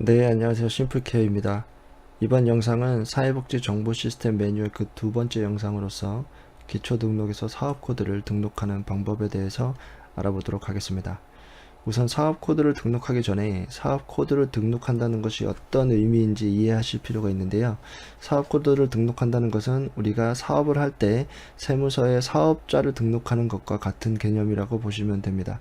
네, 안녕하세요. 심플케어입니다. 이번 영상은 사회복지 정보 시스템 매뉴얼 그 두 번째 영상으로서 기초 등록에서 사업 코드를 등록하는 방법에 대해서 알아보도록 하겠습니다. 우선 사업 코드를 등록하기 전에 사업 코드를 등록한다는 것이 어떤 의미인지 이해하실 필요가 있는데요. 사업 코드를 등록한다는 것은 우리가 사업을 할 때 세무서에 사업자를 등록하는 것과 같은 개념이라고 보시면 됩니다.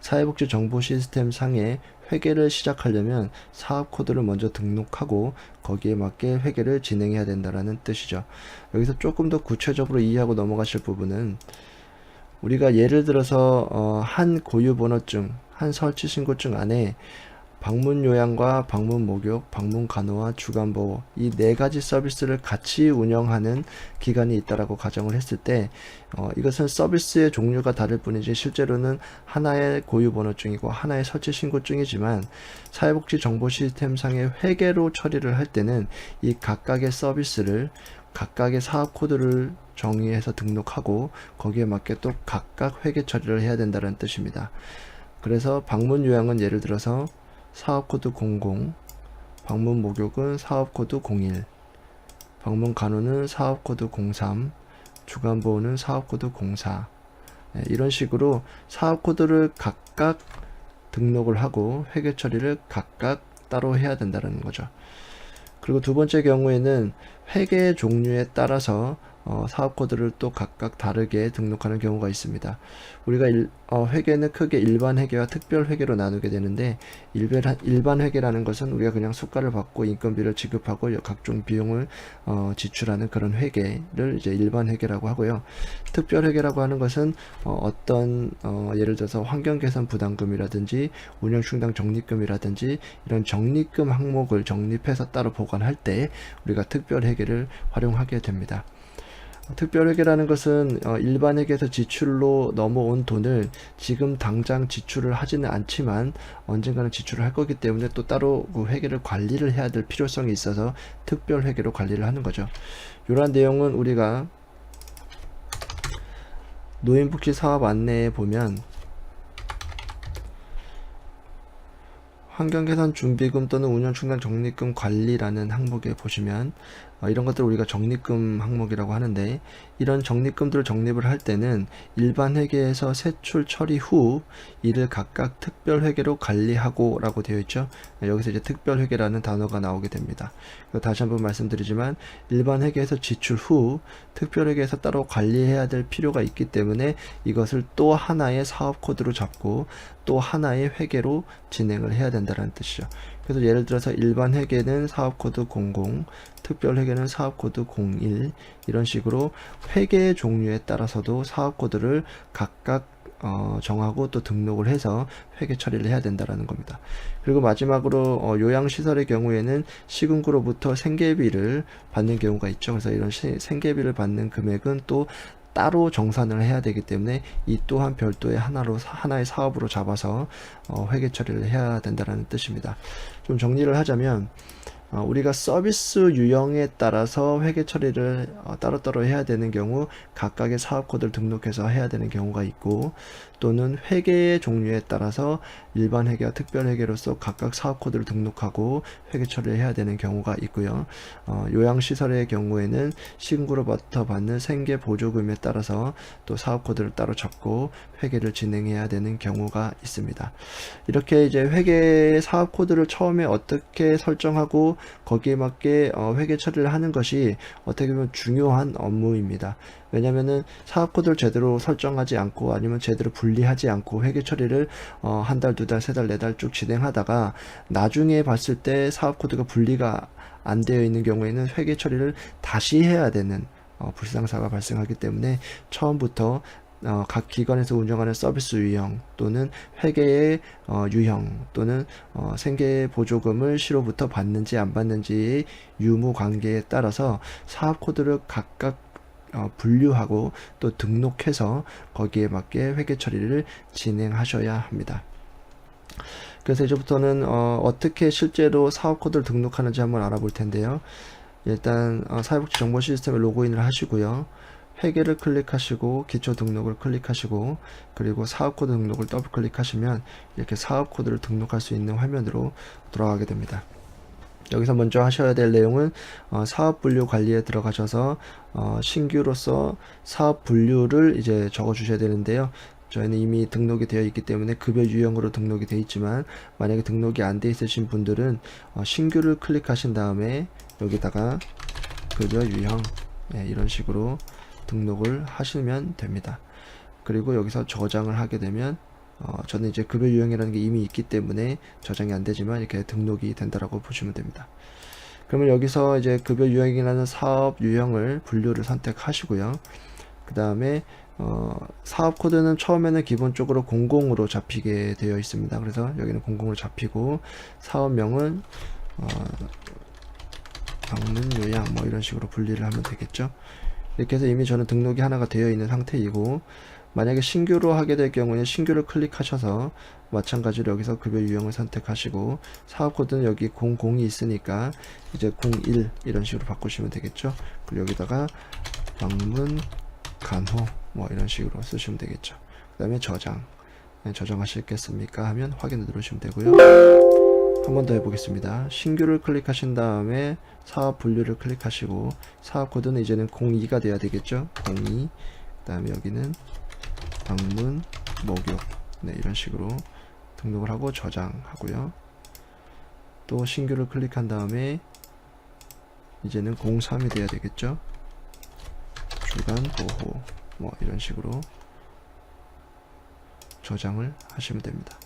사회복지 정보 시스템 상에 회계를 시작하려면 사업 코드를 먼저 등록하고 거기에 맞게 회계를 진행해야 된다는 뜻이죠. 여기서 조금 더 구체적으로 이해하고 넘어가실 부분은 우리가 예를 들어서 한 고유번호증, 한 설치신고증 안에 방문 요양과 방문 목욕, 방문 간호와 주간 보호 이 네 가지 서비스를 같이 운영하는 기관이 있다라고 가정을 했을 때 이것은 서비스의 종류가 다를 뿐이지 실제로는 하나의 고유번호증이고 하나의 설치 신고증이지만 사회복지 정보 시스템상의 회계로 처리를 할 때는 이 각각의 서비스를 각각의 사업 코드를 정의해서 등록하고 거기에 맞게 또 각각 회계 처리를 해야 된다는 뜻입니다. 그래서 방문 요양은 예를 들어서 사업코드 00, 방문 목욕은 사업코드 01, 방문 간호는 사업코드 03, 주간보호는 사업코드 04. 이런 식으로 사업코드를 각각 등록을 하고 회계 처리를 각각 따로 해야 된다는 거죠. 그리고 두 번째 경우에는 회계 종류에 따라서 사업 코드를 또 각각 다르게 등록하는 경우가 있습니다. 우리가 회계는 크게 일반 회계와 특별 회계로 나누게 되는데 일반 회계라는 것은 우리가 그냥 수가를 받고 인건비를 지급하고 각종 비용을 지출하는 그런 회계를 이제 일반 회계라고 하고요. 특별 회계라고 하는 것은 어떤 예를 들어서 환경 개선 부담금이라든지 운영 충당 적립금이라든지 이런 적립금 항목을 적립해서 따로 보관할 때 우리가 특별 회계를 활용하게 됩니다. 특별회계라는 것은 일반 회계에서 지출로 넘어온 돈을 지금 당장 지출을 하지는 않지만 언젠가는 지출을 할 거기 때문에 또 따로 그 회계를 관리를 해야 될 필요성이 있어서 특별회계로 관리를 하는 거죠. 이러한 내용은 우리가 노인복지 사업 안내에 보면 환경개선 준비금 또는 운영충당 적립금 관리라는 항목에 보시면 이런 것들을 우리가 적립금 항목이라고 하는데 이런 적립금들을 적립을 할 때는 일반 회계에서 세출 처리 후 이를 각각 특별 회계로 관리하고 라고 되어 있죠. 여기서 이제 특별 회계라는 단어가 나오게 됩니다. 다시 한번 말씀드리지만 일반 회계에서 지출 후 특별 회계에서 따로 관리해야 될 필요가 있기 때문에 이것을 또 하나의 사업 코드로 잡고 또 하나의 회계로 진행을 해야 된다는 뜻이죠. 그래서 예를 들어서 일반 회계는 사업코드 00, 특별 회계는 사업코드 01 이런 식으로 회계의 종류에 따라서도 사업코드를 각각 정하고 또 등록을 해서 회계 처리를 해야 된다라는 겁니다. 그리고 마지막으로 요양시설의 경우에는 시군구로부터 생계비를 받는 경우가 있죠. 그래서 이런 생계비를 받는 금액은 또 따로 정산을 해야 되기 때문에 이 또한 별도의 하나의 사업으로 잡아서 회계 처리를 해야 된다는 뜻입니다. 좀 정리를 하자면 우리가 서비스 유형에 따라서 회계 처리를 따로따로 해야 되는 경우 각각의 사업 코드를 등록해서 해야 되는 경우가 있고 또는 회계의 종류에 따라서 일반 회계와 특별 회계로서 각각 사업 코드를 등록하고 회계 처리를 해야 되는 경우가 있고요. 요양시설의 경우에는 시군구로부터 받는 생계 보조금에 따라서 또 사업 코드를 따로 잡고 회계를 진행해야 되는 경우가 있습니다. 이렇게 이제 회계 사업 코드를 처음에 어떻게 설정하고 거기에 맞게 회계 처리를 하는 것이 어떻게 보면 중요한 업무입니다. 왜냐면은 사업 코드를 제대로 설정하지 않고 아니면 제대로 분리하지 않고 회계 처리를 한 달, 두 달, 세 달, 네 달 쭉 진행하다가 나중에 봤을 때 사업 코드가 분리가 안 되어 있는 경우에는 회계 처리를 다시 해야 되는 불상사가 발생하기 때문에 처음부터 각 기관에서 운영하는 서비스 유형 또는 회계의 유형 또는 생계 보조금을 시로부터 받는지 안 받는지의 유무 관계에 따라서 사업 코드를 각각 분류하고 또 등록해서 거기에 맞게 회계 처리를 진행하셔야 합니다. 그래서 이제부터는 어떻게 실제로 사업 코드를 등록하는지 한번 알아볼 텐데요. 일단 사회복지 정보 시스템에 로그인을 하시고요. 회계를 클릭하시고 기초 등록을 클릭하시고 그리고 사업 코드 등록을 더블 클릭하시면 이렇게 사업 코드를 등록할 수 있는 화면으로 돌아가게 됩니다. 여기서 먼저 하셔야 될 내용은 사업 분류 관리에 들어가셔서 신규로서 사업 분류를 이제 적어 주셔야 되는데요. 저희는 이미 등록이 되어 있기 때문에 급여 유형으로 등록이 되어 있지만 만약에 등록이 안 되어 있으신 분들은 신규를 클릭하신 다음에 여기다가 급여 유형 이런 식으로 등록을 하시면 됩니다. 그리고 여기서 저장을 하게 되면 저는 이제 급여 유형이라는 게 이미 있기 때문에 저장이 안 되지만 이렇게 등록이 된다라고 보시면 됩니다. 그러면 여기서 이제 급여 유형이라는 사업 유형을 분류를 선택하시고요. 그 다음에 사업 코드는 처음에는 기본적으로 00으로 잡히게 되어 있습니다. 그래서 여기는 00으로 잡히고 사업명은 방문 요양 뭐 이런 식으로 분리를 하면 되겠죠. 이렇게 해서 이미 저는 등록이 하나가 되어 있는 상태이고, 만약에 신규로 하게 될 경우에 신규를 클릭하셔서 마찬가지로 여기서 급여 유형을 선택하시고 사업 코드는 여기 00이 있으니까 이제 01 이런 식으로 바꾸시면 되겠죠. 그리고 여기다가 방문 간호 뭐 이런 식으로 쓰시면 되겠죠. 그 다음에 저장하시겠습니까 하면 확인을 누르시면 되고요. 한 번 더 해보겠습니다. 신규를 클릭하신 다음에 사업 분류를 클릭하시고 사업 코드는 이제는 02가 돼야 되겠죠. 02. 그 다음에 여기는 방문 목욕 이런 식으로 등록을 하고 저장하고요. 또 신규를 클릭한 다음에 이제는 03이 돼야 되겠죠. 주간 보호 뭐 이런 식으로 저장을 하시면 됩니다.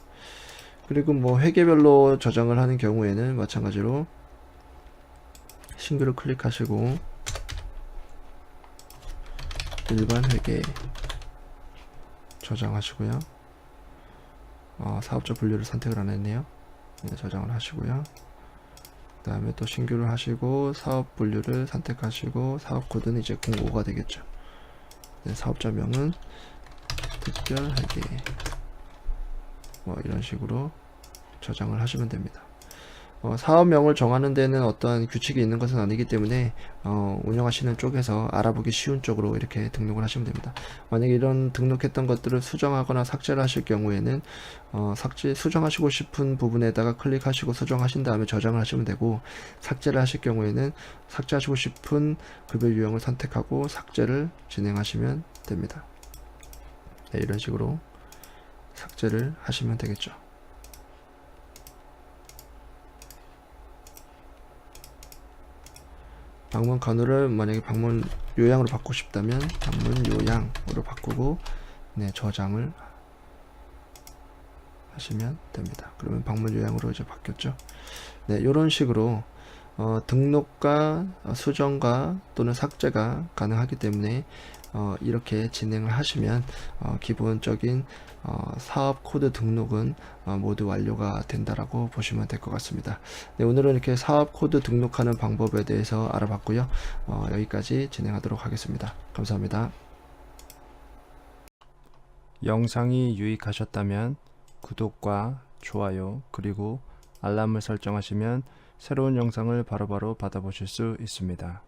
그리고 뭐 회계별로 저장을 하는 경우에는 마찬가지로 신규를 클릭하시고 일반 회계 저장하시고요. 사업자 분류를 선택을 안 했네요. 저장을 하시고요. 그 다음에 또 신규를 하시고 사업 분류를 선택하시고 사업 코드는 이제 05가 되겠죠. 사업자명은 특별회계 뭐 이런 식으로 저장을 하시면 됩니다. 사업명을 정하는 데는 어떠한 규칙이 있는 것은 아니기 때문에 운영하시는 쪽에서 알아보기 쉬운 쪽으로 이렇게 등록을 하시면 됩니다. 만약에 이런 등록했던 것들을 수정하거나 삭제를 하실 경우에는 수정하시고 싶은 부분에다가 클릭하시고 수정하신 다음에 저장을 하시면 되고, 삭제를 하실 경우에는 삭제하시고 싶은 급여 유형을 선택하고 삭제를 진행하시면 됩니다. 이런 식으로 삭제를 하시면 되겠죠. 방문 간호를 만약에 방문 요양으로 바꾸고 싶다면 방문 요양으로 바꾸고 저장을 하시면 됩니다. 그러면 방문 요양으로 이제 바뀌었죠. 이런 식으로 등록과 수정과 또는 삭제가 가능하기 때문에 이렇게 진행을 하시면 기본적인 사업 코드 등록은 모두 완료가 된다라고 보시면 될 것 같습니다. 오늘은 이렇게 사업 코드 등록하는 방법에 대해서 알아봤고요. 여기까지 진행하도록 하겠습니다. 감사합니다. 영상이 유익하셨다면 구독과 좋아요 그리고 알람을 설정하시면 새로운 영상을 바로바로 받아보실 수 있습니다.